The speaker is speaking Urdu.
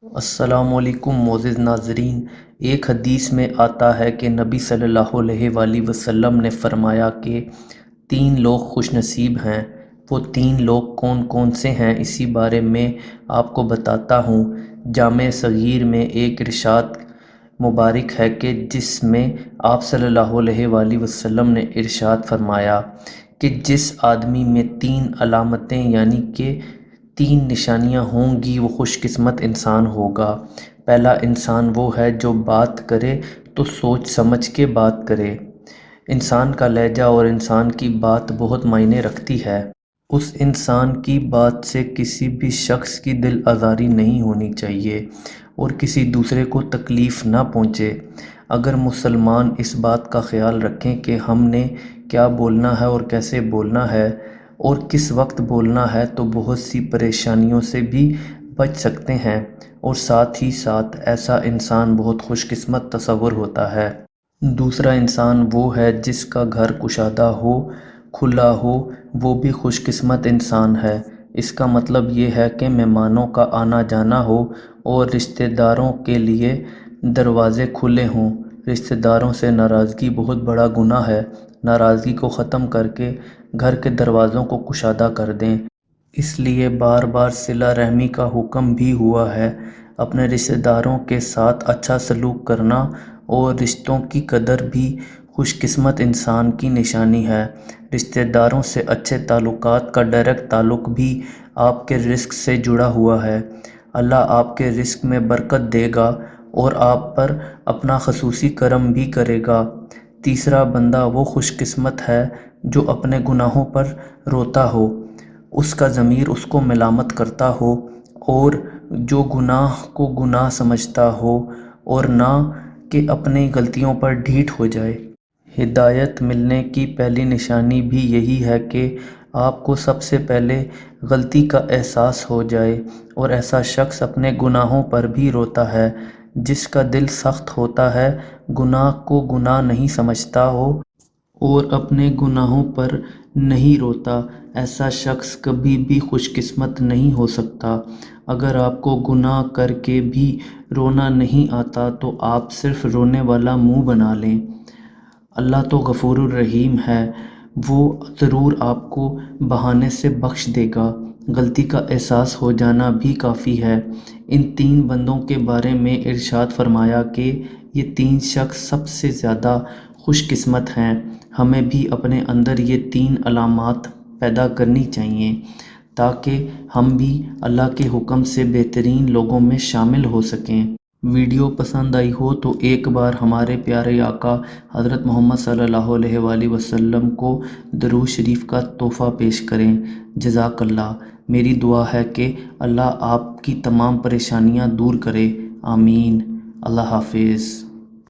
السلام علیکم معزز ناظرین۔ ایک حدیث میں آتا ہے کہ نبی صلی اللہ علیہ وآلہ وسلم نے فرمایا کہ 3 لوگ خوش نصیب ہیں۔ وہ 3 لوگ کون کون سے ہیں، اسی بارے میں آپ کو بتاتا ہوں۔ جامع صغیر میں ایک ارشاد مبارک ہے کہ جس میں آپ صلی اللہ علیہ وآلہ وسلم نے ارشاد فرمایا کہ جس آدمی میں 3 علامتیں یعنی کہ 3 نشانیاں ہوں گی وہ خوش قسمت انسان ہوگا۔ پہلا انسان وہ ہے جو بات کرے تو سوچ سمجھ کے بات کرے۔ انسان کا لہجہ اور انسان کی بات بہت معنی رکھتی ہے۔ اس انسان کی بات سے کسی بھی شخص کی دل آزاری نہیں ہونی چاہیے اور کسی دوسرے کو تکلیف نہ پہنچے۔ اگر مسلمان اس بات کا خیال رکھیں کہ ہم نے کیا بولنا ہے اور کیسے بولنا ہے اور کس وقت بولنا ہے تو بہت سی پریشانیوں سے بھی بچ سکتے ہیں، اور ساتھ ہی ساتھ ایسا انسان بہت خوش قسمت تصور ہوتا ہے۔ دوسرا انسان وہ ہے جس کا گھر کشادہ ہو، کھلا ہو، وہ بھی خوش قسمت انسان ہے۔ اس کا مطلب یہ ہے کہ مہمانوں کا آنا جانا ہو اور رشتہ داروں کے لیے دروازے کھلے ہوں۔ رشتہ داروں سے ناراضگی بہت بڑا گناہ ہے۔ ناراضگی کو ختم کر کے گھر کے دروازوں کو کشادہ کر دیں۔ اس لیے بار بار صلہ رحمی کا حکم بھی ہوا ہے۔ اپنے رشتہ داروں کے ساتھ اچھا سلوک کرنا اور رشتوں کی قدر بھی خوش قسمت انسان کی نشانی ہے۔ رشتہ داروں سے اچھے تعلقات کا ڈائریکٹ تعلق بھی آپ کے رزق سے جڑا ہوا ہے۔ اللہ آپ کے رزق میں برکت دے گا اور آپ پر اپنا خصوصی کرم بھی کرے گا۔ تیسرا بندہ وہ خوش قسمت ہے جو اپنے گناہوں پر روتا ہو، اس کا ضمیر اس کو ملامت کرتا ہو اور جو گناہ کو گناہ سمجھتا ہو اور نہ کہ اپنی غلطیوں پر ڈھیٹ ہو جائے۔ ہدایت ملنے کی پہلی نشانی بھی یہی ہے کہ آپ کو سب سے پہلے غلطی کا احساس ہو جائے، اور ایسا شخص اپنے گناہوں پر بھی روتا ہے۔ جس کا دل سخت ہوتا ہے، گناہ کو گناہ نہیں سمجھتا ہو اور اپنے گناہوں پر نہیں روتا، ایسا شخص کبھی بھی خوش قسمت نہیں ہو سکتا۔ اگر آپ کو گناہ کر کے بھی رونا نہیں آتا تو آپ صرف رونے والا منہ بنا لیں۔ اللہ تو غفور الرحیم ہے، وہ ضرور آپ کو بہانے سے بخش دے گا۔ غلطی کا احساس ہو جانا بھی کافی ہے۔ ان 3 بندوں کے بارے میں ارشاد فرمایا کہ یہ 3 شخص سب سے زیادہ خوش قسمت ہیں۔ ہمیں بھی اپنے اندر یہ 3 علامات پیدا کرنی چاہیے تاکہ ہم بھی اللہ کے حکم سے بہترین لوگوں میں شامل ہو سکیں۔ ویڈیو پسند آئی ہو تو ایک بار ہمارے پیارے آقا حضرت محمد صلی اللہ علیہ وآلہ وسلم کو درود شریف کا تحفہ پیش کریں۔ جزاک اللہ۔ میری دعا ہے کہ اللہ آپ کی تمام پریشانیاں دور کرے۔ آمین۔ اللہ حافظ۔